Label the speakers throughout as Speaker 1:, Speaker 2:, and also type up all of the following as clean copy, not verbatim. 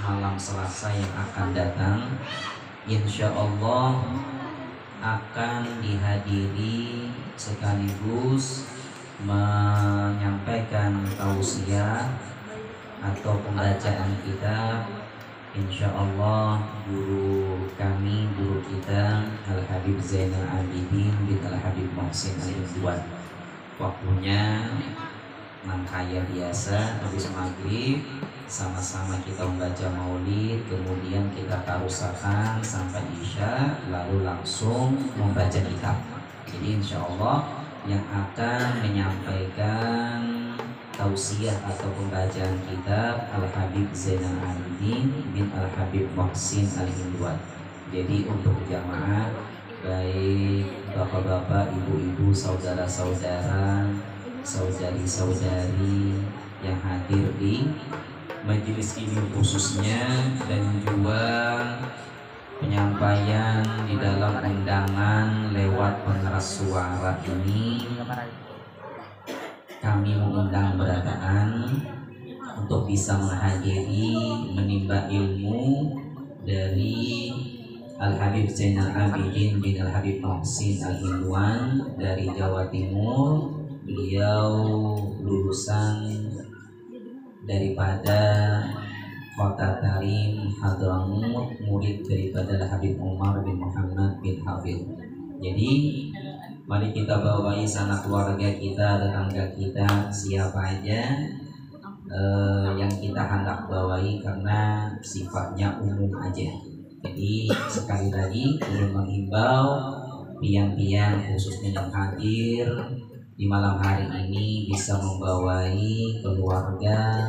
Speaker 1: malam Selasa yang akan datang, insya Allah akan dihadiri sekaligus menyampaikan tausiah atau pembacaan kitab. Insya Allah guru kami, guru kita Al-Habib Zainal Abidin bin Al-Habib Muhsin Al-Hindwan. Waktunya kaya biasa, habis maghrib sama-sama kita membaca maulid, kemudian kita tarusakan sampai isya, lalu langsung membaca kitab. Jadi insya Allah yang akan menyampaikan tausiah atau pembacaan kitab Al-Habib Zainal Abidin bin Al-Habib Muhsin Al-Hindwan. Jadi untuk jamaah, baik bapak-bapak, ibu-ibu, saudara-saudara, saudari-saudari yang hadir di majelis ini khususnya, dan juga penyampaian di dalam undangan lewat pengeras suara ini, kami mengundang berataan untuk bisa menghadiri menimba ilmu dari Al-Habib Zainal Abidin bin Al-Habib Muhsin Al-Hindwan dari Jawa Timur. Beliau lulusan daripada Kota Tarim Hadramut, murid daripada Al-Habib Umar bin Muhammad bin Hafid. Jadi mari kita bawahi sanak keluarga kita, tetangga kita, siapa aja yang kita hendak bawahi, karena sifatnya umum aja. Jadi sekali lagi ingin menghimbau pian-pian khususnya yang hadir di malam hari ini bisa membawahi keluarga,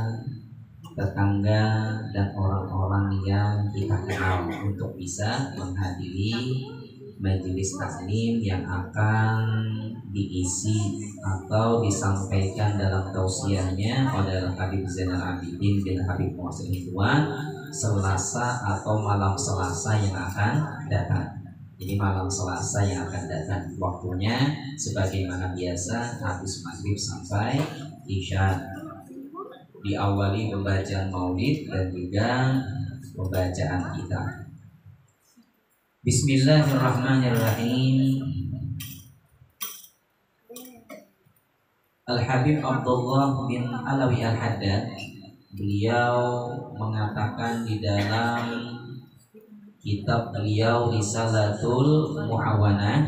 Speaker 1: tetangga, dan orang-orang yang kita kenal untuk bisa menghadiri majelis taklim yang akan diisi atau disampaikan dalam tausiahnya oleh Habib Zainal Abidin bin Habib Muhsin Al-Hindwan Selasa atau malam Selasa yang akan datang. Jadi malam Selasa yang akan datang, waktunya sebagaimana biasa habis maghrib sampai isya. Diawali pembacaan maulid dan juga pembacaan kitab. Bismillahirrahmanirrahim. Al-Habib Abdullah bin Alawi Al-Haddad, beliau mengatakan di dalam kitab beliau Risalatul Mu'awanah,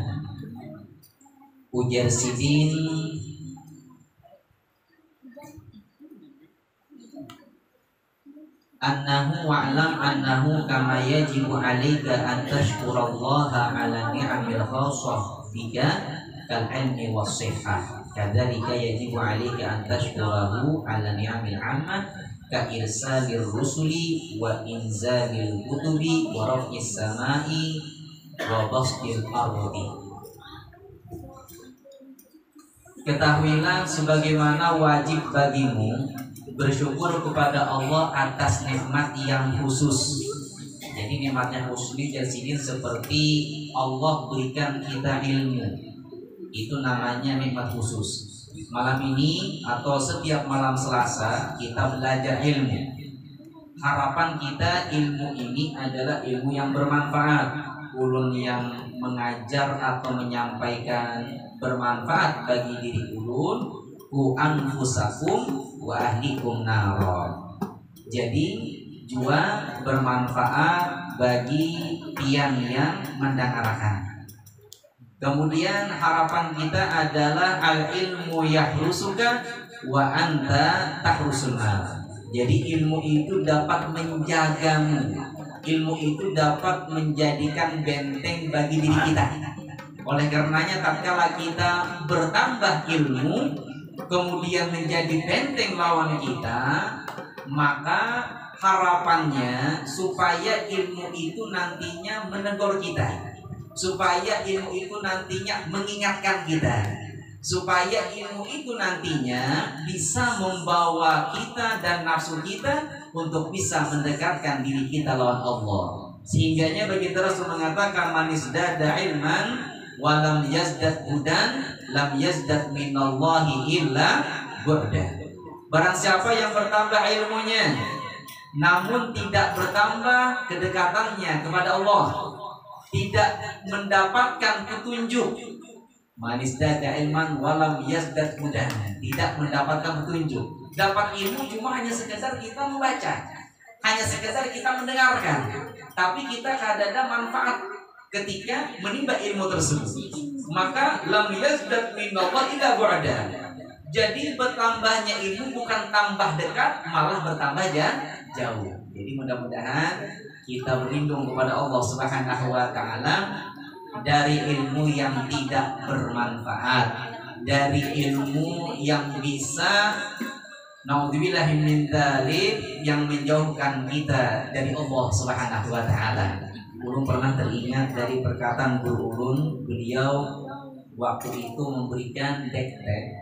Speaker 1: ujar sidin annahu wa'lam annahu kama yajibu 'alaika an tashkurallaha 'ala ni'amil khassah bika kal 'ilmi was sihhah, kadzalika yajibu 'alaika an tashkurahu 'ala ni'amil 'ammah ka irsalir rusuli wa inzalil kutubi wa raf'is samai wa bastil ardi. Ketahuilah sebagaimana wajib bagimu bersyukur kepada Allah atas nikmat yang khusus. Jadi nikmatnya khusus ini jadi seperti Allah berikan kita ilmu, itu namanya nikmat khusus. Malam ini atau setiap malam Selasa kita belajar ilmu. Harapan kita ilmu ini adalah ilmu yang bermanfaat. Ulun yang mengajar atau menyampaikan bermanfaat bagi diri ulun, ku anfusakum wa ahlikum naro. Jadi juga bermanfaat bagi pian yang mendengarkan. Kemudian harapan kita adalah al-ilmu yahrusuka wa anta tahrusunna. Jadi ilmu itu dapat menjagamu, ilmu itu dapat menjadikan benteng bagi diri kita. Oleh karenanya tatkala kita bertambah ilmu kemudian menjadi benteng lawan kita, maka harapannya supaya ilmu itu nantinya menegur kita, supaya ilmu itu nantinya mengingatkan kita, supaya ilmu itu nantinya bisa membawa kita dan nafsu kita untuk bisa mendekatkan diri kita lawan Allah. Sehingganya bagi Rasul mengatakan manis dada ilman walam yazdad hudan lam yazdad minallahi illa bu'da. Barang siapa yang bertambah ilmunya namun tidak bertambah kedekatannya kepada Allah, tidak mendapatkan petunjuk. Manisdada ilman walam yazdad hudan, tidak mendapatkan petunjuk. Dapat ilmu cuma hanya sekedar kita membaca, hanya sekedar kita mendengarkan, tapi kita kadang-kadang manfaat ketika menimba ilmu tersebut. Maka lam yazdad minallah illa bu'ada. Jadi bertambahnya ilmu bukan tambah dekat, malah bertambah jauh. Jadi mudah-mudahan kita berlindung kepada Allah Subhanahu wa taala dari ilmu yang tidak bermanfaat, dari ilmu yang bisa naudzubillahi min dzalik, yang menjauhkan kita dari Allah Subhanahu wa taala. Ulun pernah teringat dari perkataan guru ulun, beliau waktu itu memberikan dek-dek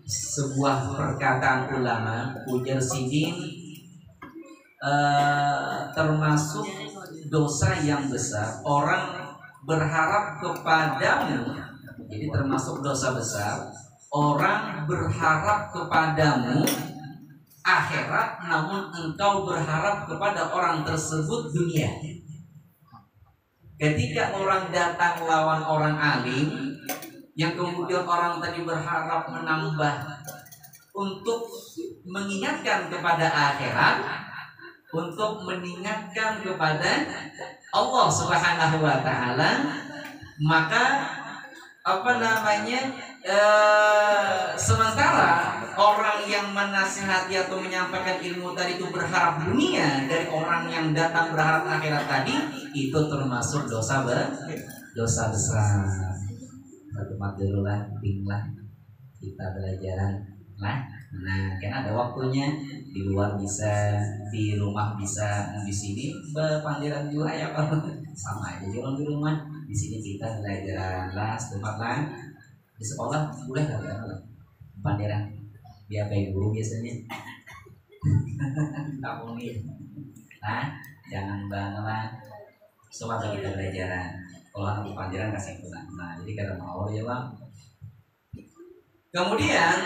Speaker 1: sebuah perkataan ulama, ujar sidin, termasuk dosa yang besar orang berharap kepadamu. Jadi termasuk dosa besar orang berharap kepadamu akhirat, namun engkau berharap kepada orang tersebut dunia. Ketika orang datang lawan orang alim, yang kemudian orang tadi berharap menambah untuk mengingatkan kepada akhirat, untuk mengingatkan kepada Allah Subhanahu wa taala, maka sementara orang yang menasihati atau menyampaikan ilmu tadi itu berharap dunia dari orang yang datang berharap akhirat tadi, itu termasuk dosa besar. Tempat dulu lah, kita belajaran lah. Nah, kan ada waktunya, di luar bisa, di rumah bisa, di sini berpandiran juga ya kalau sama aja orang di rumah. Di sini kita belajaran lah, tempat lah. Di sekolah boleh lah pandiran. Dia kayak guru biasanya. Tak boleh. Nah, jangan banget. Sobat kita belajaran. Kalau anak pandiran kasih pulang. Nah, jadi karena mau ya bang. Kemudian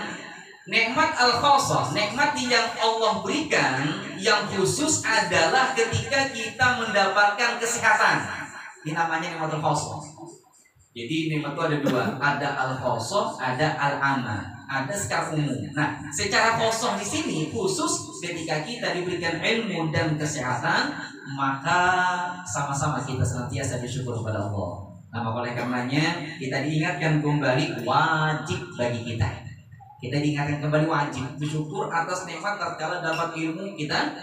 Speaker 1: nikmat al-khasah, nikmat yang Allah berikan yang khusus adalah ketika kita mendapatkan kesehatan. Ini namanya nikmat al-khasah. Jadi nikmat itu ada dua, ada al-khasah, ada al-amma, ada secara umum. Nah, secara khasah di sini khusus ketika kita diberikan ilmu dan kesehatan, maka sama-sama kita senantiasa bersyukur kepada Allah. Nah, oleh karenanya kita diingatkan kembali wajib bagi kita. Kita diingatkan kembali wajib bersyukur atas nikmat tatkala dapat ilmu, kita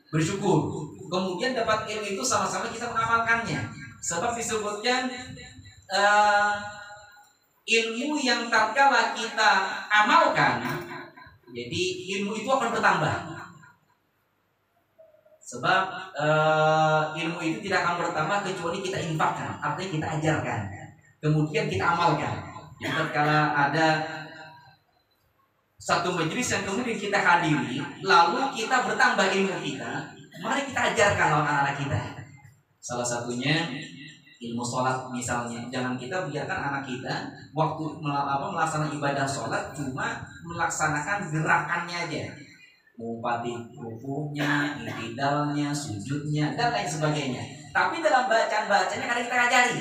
Speaker 1: bersyukur. Kemudian dapat ilmu itu sama-sama kita mengamalkannya. Sebab disebutkan ilmu yang tatkala kita amalkan, jadi ilmu itu akan bertambah. Sebab ilmu itu tidak akan bertambah kecuali kita infakkan, artinya kita ajarkan, kemudian kita amalkan. Jadi tatkala ada satu majelis yang kemudian kita hadiri, lalu kita bertambah ilmu kita, mari kita ajarkan anak-anak kita. Salah satunya ilmu sholat misalnya. Jangan kita biarkan anak kita waktu melaksanakan ibadah sholat cuma melaksanakan gerakannya aja, mengupati rukunya, i'tidalnya, sujudnya, dan lain sebagainya. Tapi dalam bacaan-bacanya kadang kita ajari.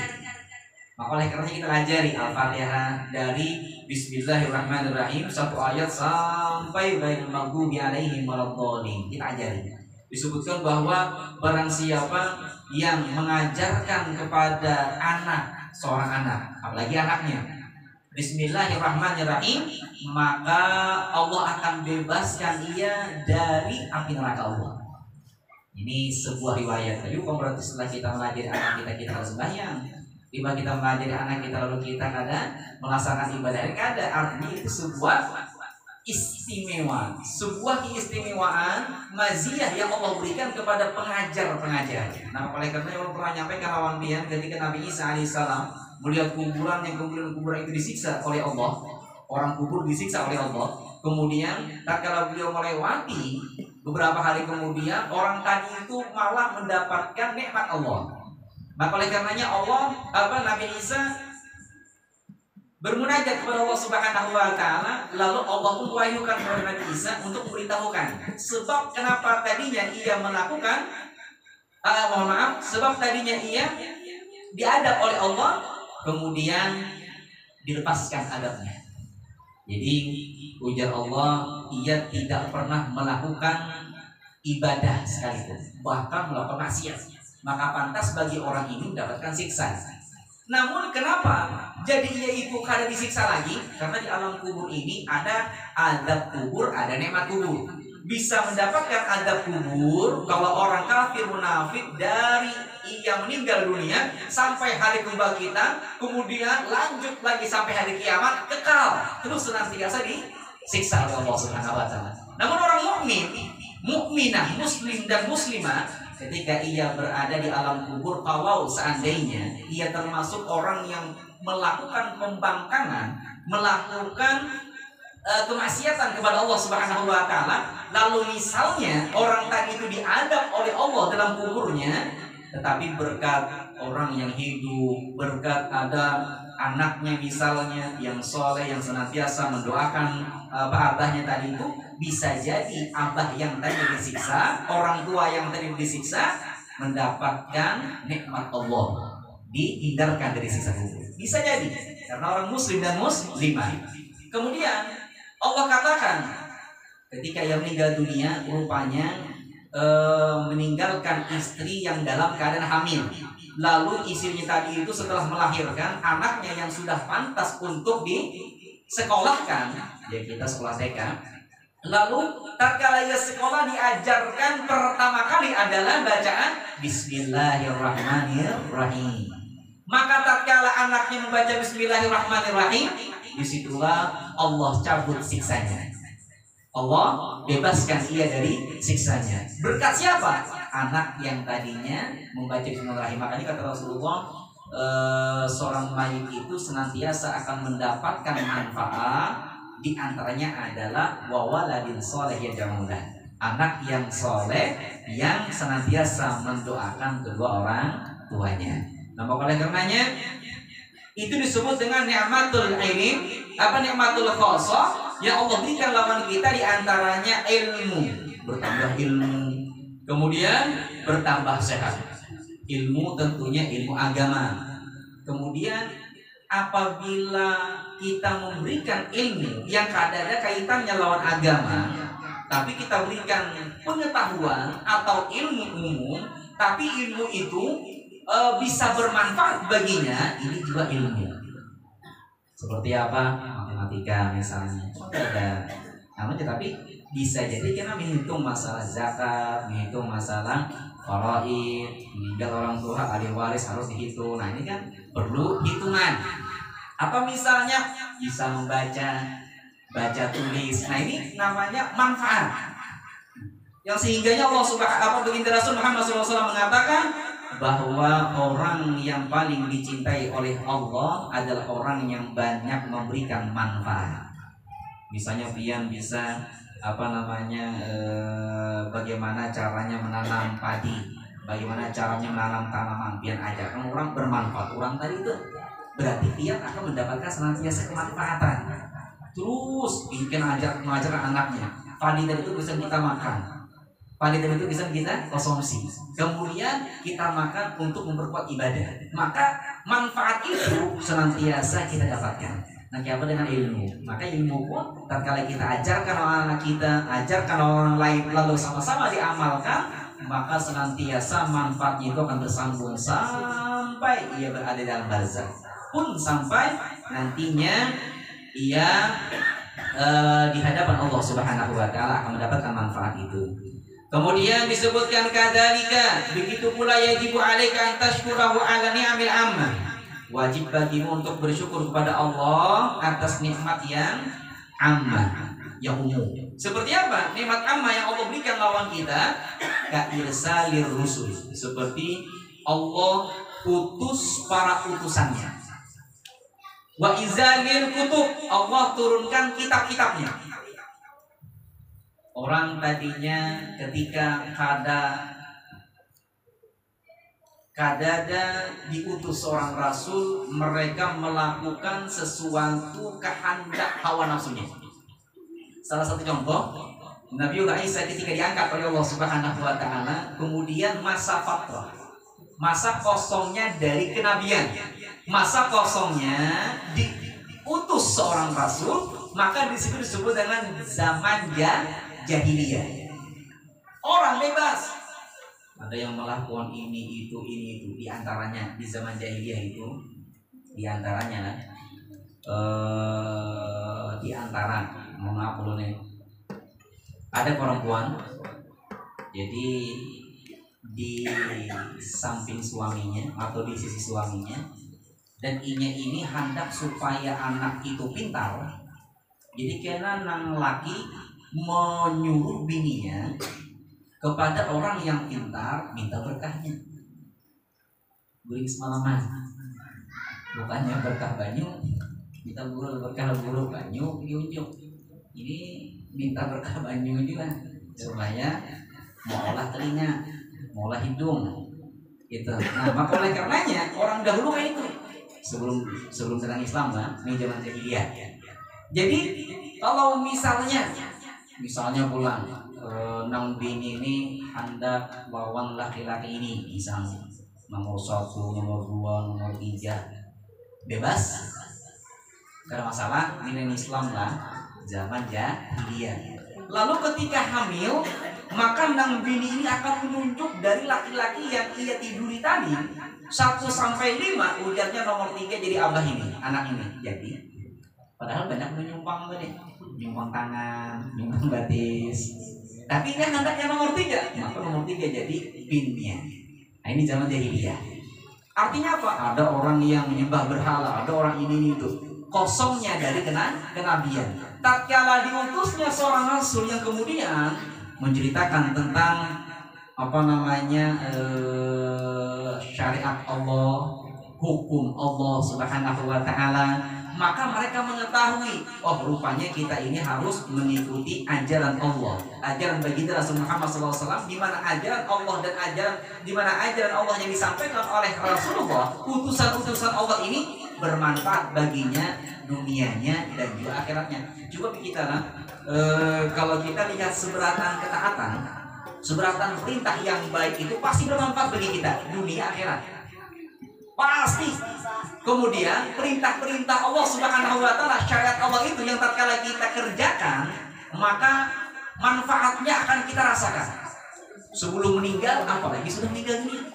Speaker 1: Maka oleh karena kita ajari Al-Fatihah dari Bismillahirrahmanirrahim satu ayat sampai ghairil maghdubi alaihim waladdallin, kita ajari. Disebutkan bahwa barang siapa yang mengajarkan kepada seorang anak, apalagi anaknya, Bismillahirrahmanirrahim, maka Allah akan bebaskan ia dari api neraka Allah. Ini sebuah riwayat. Tapi bukan berarti setelah kita mengajari anak kita harus sembahyang. Tiba kita mengajari anak kita lalu kita kadang melaksanakan ibadah, kada. Artinya itu sebuah istimewa, sebuah keistimewaan maziyah yang Allah berikan kepada pengajar-pengajar. Nah, oleh karena yang pernah nyampaikan lawan pian ketika Nabi Isa alaihissalam melihat kuburan yang kemudian kuburan itu disiksa oleh Allah, orang kubur disiksa oleh Allah. Kemudian tatkala beliau melewati beberapa hari kemudian, orang tadi itu malah mendapatkan nikmat Allah. Maka oleh karenanya Allah Nabi Isa bermunajat kepada Allah Subhanahu wa taala, lalu Allah pun wahyukan kepada Nabi Isa untuk memberitahukan sebab kenapa tadinya ia melakukan sebab tadinya ia diadab oleh Allah kemudian dilepaskan adabnya. Jadi ujar Allah, ia tidak pernah melakukan ibadah sekalipun, bahkan melakukan maksiat, maka pantas bagi orang ini mendapatkan siksa. Namun kenapa jadi ia itu kada disiksa lagi? Karena di alam kubur ini ada adab kubur, ada nikmat kubur. Bisa mendapatkan adab kubur kalau orang kafir munafik dari ia meninggal dunia sampai hari kebangkitan, kemudian lanjut lagi sampai hari kiamat, kekal terus senantiasa disiksa oleh Allah Subhanahu wa taala. Namun orang mukmin, mukminah, muslim dan muslimah, ketika ia berada di alam kubur, kalau seandainya ia termasuk orang yang melakukan pembangkangan, melakukan kemaksiatan kepada Allah Subhanahu wa taala, lalu misalnya orang tadi itu diadab oleh Allah dalam kuburnya, tetapi berkat orang yang hidup, berkat ada anaknya misalnya yang soleh, yang senantiasa mendoakan abahnya tadi itu, bisa jadi abah yang tadi disiksa, orang tua yang tadi disiksa mendapatkan nikmat Allah, dihindarkan dari siksa kubur. Bisa jadi karena orang muslim dan muslimah. Kemudian Allah katakan ketika ia meninggal dunia, rupanya meninggalkan istri yang dalam keadaan hamil. Lalu istrinya tadi itu setelah melahirkan anaknya yang sudah pantas untuk disekolahkan, ya kita sekolah TK. Lalu tatkala ia sekolah diajarkan pertama kali adalah bacaan Bismillahirrahmanirrahim. Maka tatkala anaknya membaca Bismillahirrahmanirrahim, disitulah Allah cabut siksanya. Allah bebaskan ia dari siksanya. Berkat siapa? Anak yang tadinya membaca Bismillahirrahmanirrahim. Makanya kata Rasulullah, seorang mayit itu senantiasa akan mendapatkan manfaat. Di antaranya adalah wawaladin soleh yad'ulah, anak yang soleh yang senantiasa mendoakan kedua orang tuanya. Nah, oleh karenanya itu disebut dengan nikmatul ilmi, nikmatul khosoh yang Allah berikan lawan kita. Di antaranya ilmu, bertambah ilmu, kemudian bertambah sehat. Ilmu tentunya ilmu agama. Kemudian apabila kita memberikan ilmu yang ada kaitannya lawan agama, tapi kita berikan pengetahuan atau ilmu umum, tapi ilmu itu bisa bermanfaat baginya, ini juga ilmu. Seperti apa? Matematika misalnya, ada namanya, tapi bisa jadi kita menghitung masalah zakat, menghitung masalah faraid, meninggal orang tua, ahli waris harus dihitung. Nah ini kan perlu hitungan. Apa misalnya bisa baca tulis. Nah ini namanya manfaat. Yang sehingganya Allah Subhanahu wa Rasul Muhammad SAW mengatakan bahwa orang yang paling dicintai oleh Allah adalah orang yang banyak memberikan manfaat. Misalnya pian bisa bagaimana caranya menanam padi, bagaimana caranya menanam tanaman, pian ajarkan orang bermanfaat. Orang tadi itu berarti pian akan mendapatkan senantiasa kemanfaatan. Terus bikin mengajarkan anaknya, padi tadi itu bisa kita makan, padi tadi itu bisa kita konsumsi, kemudian kita makan untuk memperkuat ibadah, maka manfaat itu senantiasa kita dapatkan. Nah, apa dengan ilmu? Maka ilmu pun tatkala kita ajarkan anak kita, ajarkan orang lain, lalu sama-sama diamalkan, maka senantiasa manfaatnya itu akan bersambung sampai ia berada dalam barzakh, pun sampai nantinya ia di hadapan Allah Subhanahu wa taala akan mendapatkan manfaat itu. Kemudian disebutkan kadzalika, begitu pula yajibu 'alaika an tashkurahu 'ala ni'amil ammah. Wajib bagimu untuk bersyukur kepada Allah atas nikmat yang ammah, yang umum. Seperti apa? Nikmat ammah yang Allah berikan lawan kita, ka irsalir rusul, seperti Allah utus para utusannya. Wa izalil kutub, Allah turunkan kitab-kitabnya. Orang tadinya ketika ada kadada diutus seorang rasul, mereka melakukan sesuatu kehendak hawa nafsunya. Salah satu contoh, Nabiullah Isa ketika diangkat oleh Allah Subhanahu wa taala, kemudian masa fatrah, masa kosongnya dari kenabian, masa kosongnya diutus seorang rasul, maka disebut dengan zaman jahiliyah. Orang bebas. Ada yang melakukan ini itu di antaranya di zaman jahiliyah itu, di antaranya di antara ada perempuan, jadi di samping suaminya atau di sisi suaminya, dan ini hendak supaya anak itu pintar. Jadi karena nang laki menyuruh bininya kepada orang yang pintar minta berkahnya. Guring semalaman, bukannya berkah banyu, minta berkah guru banyu diunjuk. Ini minta berkah banyu juga supaya mau olah telinga, mau olah hidung, gitu. Nah, maka oleh karenanya orang dahulu kayak itu sebelum datang Islam lah, ini zaman jahiliyah. Jadi kalau misalnya pulang nang bini ini hendak lawan laki-laki ini, misalnya nomor 1, nomor 2, nomor 3, bebas, karena masalah ini Islam lah, zaman jahiliyah. Lalu ketika hamil, maka nang bini ini akan menunjuk dari laki-laki yang ia tiduri tadi 1 sampai 5, ujarnya nomor 3 jadi abah ini, anak ini. Jadi padahal banyak menyumbang tadi, nyumbang tangan, nyumbang batis. Tapi dia hendaknya nomor 3, maka nomor 3 jadi binnya. Nah, ini zaman jahiliyah. Artinya apa? Ada orang yang menyembah berhala, ada orang ini itu. Kosongnya dari kenabian. Tatkala diutusnya seorang rasul yang kemudian menceritakan tentang syariat Allah, hukum Allah Subhanahu wa taala, maka mereka mengetahui, oh rupanya kita ini harus mengikuti ajaran Allah, ajaran baginda Rasul Muhammad SAW, di mana ajaran Allah dan ajaran Allah yang disampaikan oleh Rasulullah, utusan-utusan Allah ini bermanfaat baginya dunianya dan juga akhiratnya. Coba kita kalau kita lihat seberatan ketaatan, seberatan perintah yang baik itu pasti bermanfaat bagi kita dunia akhirat. Pasti. Kemudian perintah-perintah Allah Subhanahu wa taala, syariat Allah itu yang tatkala kita kerjakan, maka manfaatnya akan kita rasakan sebelum meninggal, apalagi sudah meninggal dunia.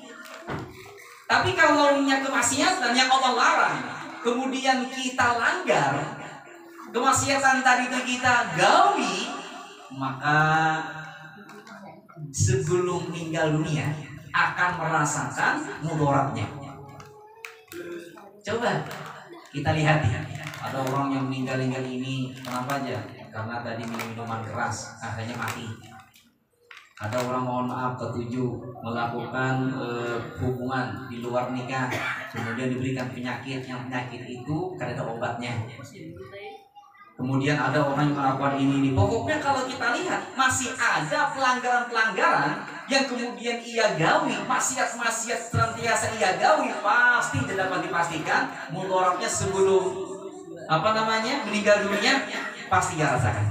Speaker 1: Tapi kalau kemaksiatan yang Allah larang, kemudian kita langgar, kemaksiatan tadi itu kita gawi, maka sebelum meninggal dunia akan merasakan mudaratnya. Coba kita lihat ya, ada orang yang meninggal ini kenapa aja? Karena tadi minum minuman keras, akhirnya mati. Ada orang mohon maaf ketujuh melakukan hubungan di luar nikah, kemudian diberikan penyakit, yang penyakit itu karena ada obatnya. Kemudian ada orang yang melakukan ini. Pokoknya kalau kita lihat masih ada pelanggaran-pelanggaran yang kemudian ia gawi, maksiat-maksiat senantiasa ia gawi, pasti dapat dipastikan mudaratnya sebelum meninggal dunia pasti ia rasakan.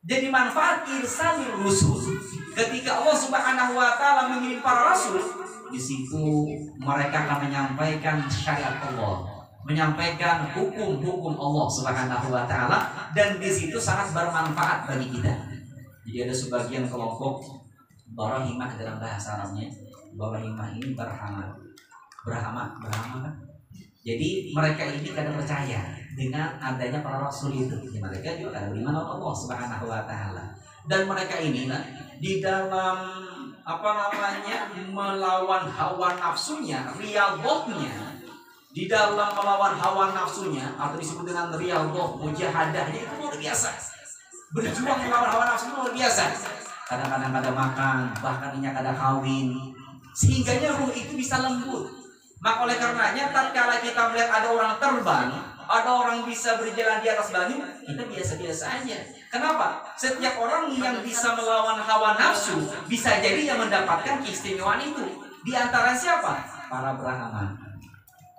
Speaker 1: Jadi manfaat irsalil rusul, ketika Allah Subhanahu wa taala mengirim para rasul, di situ mereka akan menyampaikan syariat Allah, menyampaikan hukum-hukum Allah Subhanahu wa taala, dan di situ sangat bermanfaat bagi kita. Jadi ada sebagian kelompok barahimah dalam bahasa Arabnya. Barahimah ini berhama kan? Jadi mereka ini kadang percaya dengan adanya para rasul itu. Mereka juga ada beriman Allah Subhanahu wa taala. Dan mereka ini di dalam melawan hawa nafsunya, riyadhahnya, di dalam melawan hawa nafsunya atau disebut dengan riyadhah, mujahadahnya itu luar biasa. Berjuang melawan hawa nafsu luar biasa. Kadang-kadang ada makan, bahkan ini ada kawin, sehingganya ruh itu bisa lembut. Maka oleh karenanya tatkala kita melihat ada orang terbang, ada orang bisa berjalan di atas banyu, kita biasa-biasa aja. Kenapa? Setiap orang yang bisa melawan hawa nafsu bisa jadi yang mendapatkan keistimewaan itu. Di antara siapa? Para Brahmana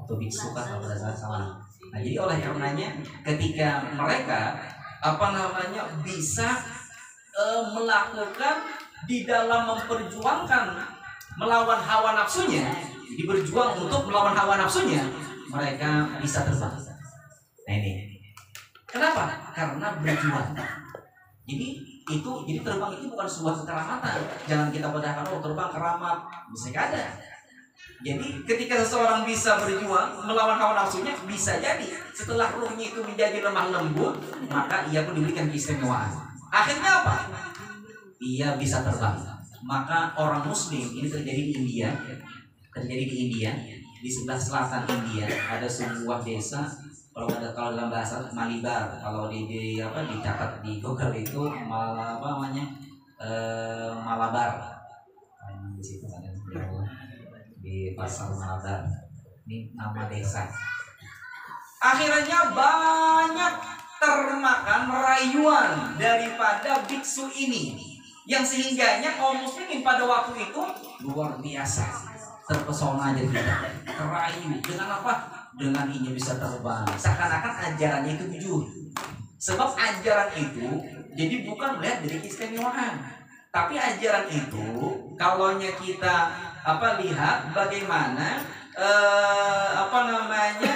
Speaker 1: atau biksu kan pada saat sama. Nah, jadi oleh karenanya ketika mereka bisa melakukan di dalam memperjuangkan melawan hawa nafsunya, jadi berjuang untuk melawan hawa nafsunya, mereka bisa terbang. Nah ini kenapa? Karena berjuang. Jadi terbang itu bukan sebuah kekeramatan. Jangan kita padahal terbang keramat, bisa ada. Jadi ketika seseorang bisa berjuang melawan hawa nafsunya, bisa jadi setelah ruhnya itu menjadi lemah lembut, maka ia pun diberikan keistimewaan. Akhirnya apa? Ia bisa terbang. Maka orang Muslim ini terjadi di India, di sebelah selatan India ada sebuah desa. Kalau dalam bahasa Malibar, kalau dicatat di Google itu Malabar. Di situ ada di pasar Malabar. Ini nama desa. Akhirnya banyak termakan rayuan daripada biksu ini, yang sehingganya kaum muslimin pada waktu itu luar biasa terpesona jadi terayu dengan apa? Dengan ini bisa terbang. Seakan-akan ajarannya itu jujur. Sebab ajaran itu jadi bukan melihat dari keistimewaan, tapi ajaran itu kalaunya kita lihat bagaimana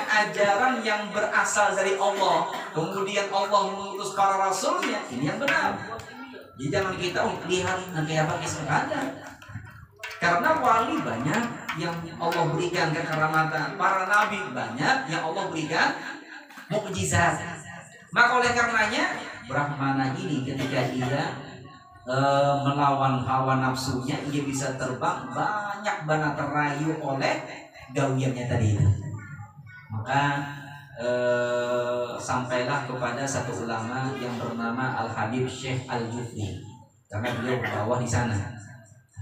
Speaker 1: ajaran yang berasal dari Allah, kemudian Allah mengutus para rasulnya, ini yang benar. Jadi jangan kita lihat nanti apa kisah ada. Karena wali banyak yang Allah berikan kekeramatan, para nabi banyak yang Allah berikan mukjizat. Maka oleh karenanya Brahmana ini ketika dia melawan hawa nafsunya, ia bisa terbang, banyak banget terayu oleh gawiannya tadi itu. Maka sampailah kepada satu ulama yang bernama Al-Habib Syekh Al-Jufri, karena beliau berdakwah di sana.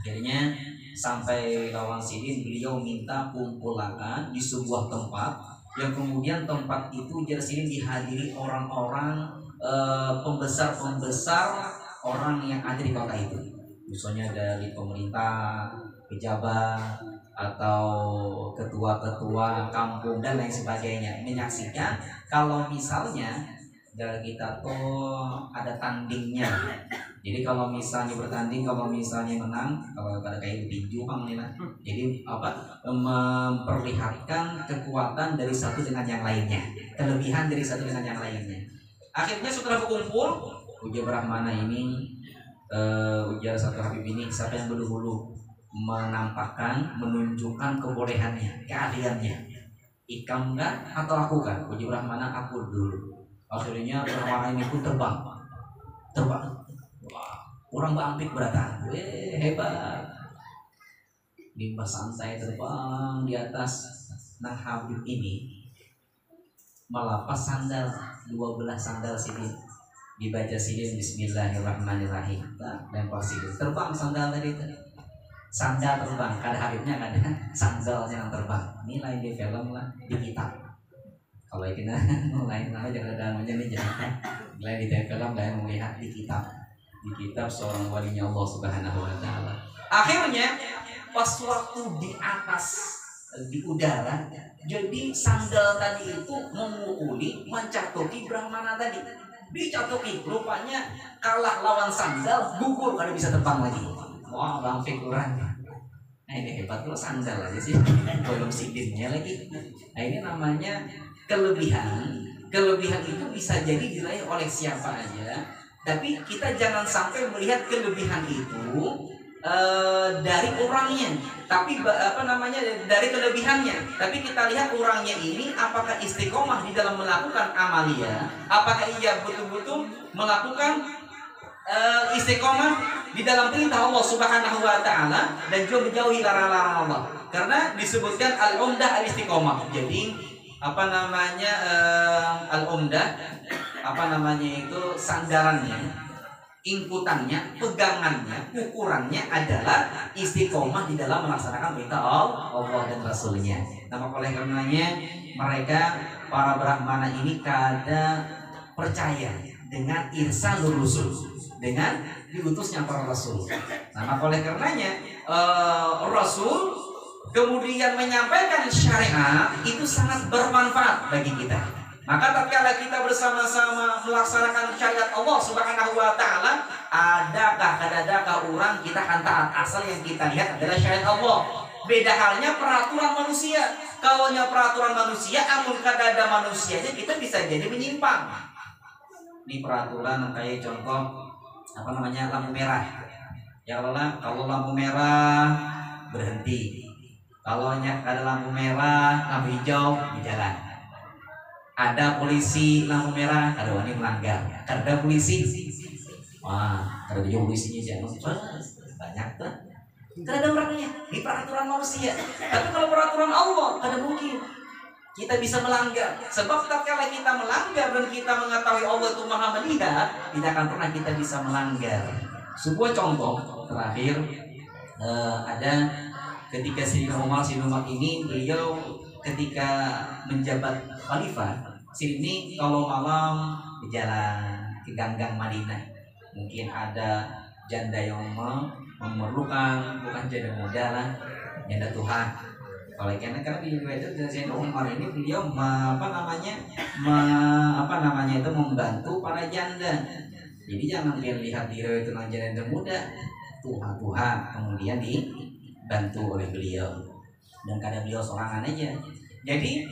Speaker 1: Akhirnya sampai lawan sidin, beliau minta kumpulakan di sebuah tempat, yang kemudian tempat itu jadi dihadiri orang-orang pembesar orang yang ada di kota itu, misalnya dari pemerintah, pejabat, atau ketua-ketua kampung dan lain sebagainya, menyaksikan kalau misalnya dari kita tuh ada tandingnya. Jadi kalau misalnya bertanding, kalau misalnya menang, kalau pada kayak tinju jadi memperlihatkan kekuatan dari satu dengan yang lainnya, kelebihan dari satu dengan yang lainnya. Akhirnya setelah berkumpul, ujar Brahmana ini, ujar satu Habib ini, siapa yang dulu menampakkan, menunjukkan kebolehannya, keahliannya, ikam enggak atau aku kan? Ujar Brahmana, aku dulu. Akhirnya Brahmana ini pun terbang. Wah, orang bangkit beratan, hebat. Limbah santai terbang di atas. Nah Habib ini melepas sandal, 12 sandal sidin, dibaca sidin Bismillahirrahmanirrahim, lempar sidin, terbang sandal tadi itu. Sandal terbang, kada Habibnya kada sandalnya yang terbang. Ini lain di film lah, di kitab. Kalau kita lain nama jangan ada namanya nih, jangan lain di film, lain melihat di kitab seorang walinya Allah Subhanahu Wa Taala. Akhirnya pas waktu di atas di udara, jadi sandal tadi itu memukuli, mencatuki Brahmana tadi, dicatuki, rupanya kalah lawan sandal, gugur, kada bisa terbang lagi. Wah, bang figuran. Nah ini hebat loh, sandal aja sih, belum sidinnya lagi. Nah ini namanya kelebihan. Kelebihan itu bisa jadi diraih oleh siapa aja, tapi kita jangan sampai melihat kelebihan itu dari orangnya, tapi dari kelebihannya. Tapi kita lihat orangnya ini apakah istiqomah di dalam melakukan amalia, apakah ia betul-betul melakukan istiqomah di dalam perintah Allah Subhanahu Wa Taala dan juga menjauhi larangan Allah. Karena disebutkan al-umdah al-istiqomah. Jadi al-umdah itu sandarannya, ingkutannya, pegangannya, ukurannya adalah istiqomah di dalam melaksanakan perintah Allah dan Rasulnya. Nah, oleh karenanya mereka para Brahmana ini kada percaya dengan irsalur rusul, dengan diutusnya para rasul. Nah, oleh karenanya Rasul kemudian menyampaikan syariat itu sangat bermanfaat bagi kita. Maka tatkala kita bersama-sama melaksanakan syariat Allah Subhanahu wa taala, adakah orang kita akan taat asal yang kita lihat adalah syariat Allah. Beda halnya peraturan manusia. Kalaunya peraturan manusia, amun kadada manusianya kita bisa jadi menyimpang. Ini peraturan kayak contoh lampu merah. Ya Allah, kalau lampu merah berhenti. Kalau ada lampu merah, lampu hijau di jalan. Ada polisi lampu merah, ada wani melanggar. Ada polisi, wah, ada polisinya jangan banyak tuh. Karena ada orangnya di peraturan manusia. Tapi kalau peraturan Allah, ada mungkin kita bisa melanggar. Sebab tatkala kita melanggar dan kita mengetahui Allah itu Maha melihat, tidak akan pernah kita bisa melanggar. Sebuah contoh terakhir, ada ketika Sayyidina Umar ini beliau ketika menjabat khalifah. Sini kalau malam berjalan ke gang-gang Madinah, mungkin ada janda yang memerlukan, bukan janda muda lah, janda Tuhan. Kalau karena di riwayat Sayyidina Umar ini beliau itu membantu para janda. Jadi jangan kalian lihat di riwayat itu janda muda, Tuhan kemudian dibantu oleh beliau. Dan kadang beliau sorangan aja. Jadi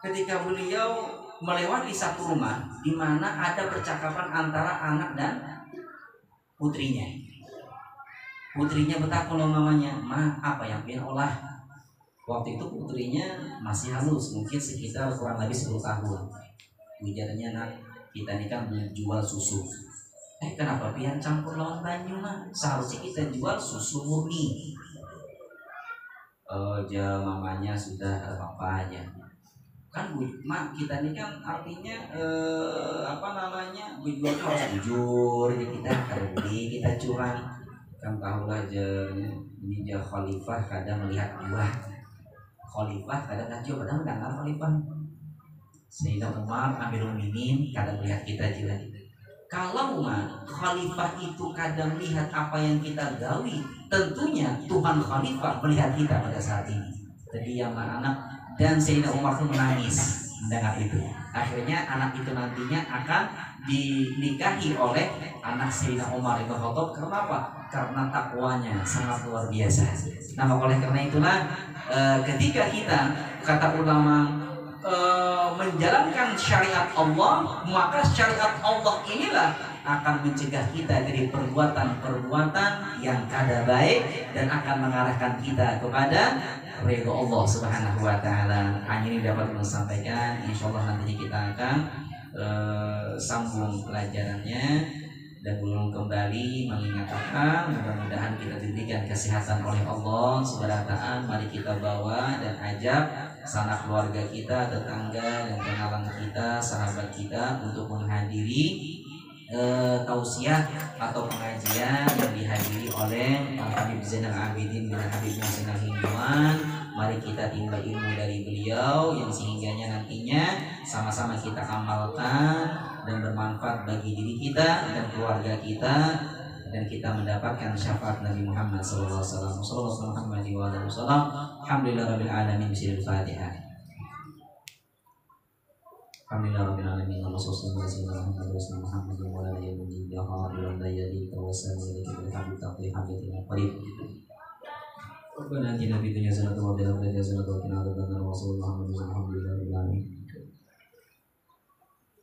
Speaker 1: ketika beliau melewati satu rumah di mana ada percakapan antara anak dan putrinya. Putrinya bertakwa namanya, "Ma, apa yang pengen olah?" Waktu itu putrinya masih halus, mungkin sekitar kurang lebih 10 tahun. Ujarnya, "Nak, kita ini kan jual susu." Kenapa pian campur lawan banyu, mah? Seharusnya kita jual susu murni. Mamanya sudah apa aja. Kan mak kita ini kan artinya jual harus jujur, jadi kita kerudi, kita curang. Kan tahulah ini khalifah kadang melihat buah. Khalifah kadang ngaco, kadang mendengar khalifah. Sayyidina Umar Amirul Mukminin kadang melihat kita juga. Kalau khalifah itu kadang melihat apa yang kita gawi, tentunya Tuhan khalifah melihat kita pada saat ini. Jadi yang anak dan Sayyidina Umar pun menangis mendengar itu. Akhirnya anak itu nantinya akan dinikahi oleh anak Sayyidina Umar bin Khattab. Karena apa? Karena takwanya sangat luar biasa. Nah, oleh karena itulah ketika kita, kata ulama, menjalankan syariat Allah, maka syariat Allah inilah akan mencegah kita dari perbuatan-perbuatan yang kada baik dan akan mengarahkan kita kepada ridho Allah Subhanahu wa taala. Hanya ini dapat disampaikan, insyaallah nantinya kita akan sambung pelajarannya dan belum kembali mengingatkan, mudah-mudahan kita diberikan kesehatan oleh Allah Subhanahu. Mari kita bawa dan ajak sanak keluarga kita, tetangga dan kenalan kita, sahabat kita untuk menghadiri tausiah atau pengajian yang dihadiri oleh Al-Habib Zainal Abidin bin Habib Muhsin Al-Hinduan. Mari kita timba ilmu dari beliau yang sehingganya nantinya sama-sama kita amalkan dan bermanfaat bagi diri kita dan keluarga kita, dan kita mendapatkan syafaat Nabi Muhammad sallallahu alaihi wasallam. Alhamdulillahirabbil alamin. Bismillahirrahmanirrahim. Alhamdulillahirabbil alamin. Wassallallahu alaihi wasallam.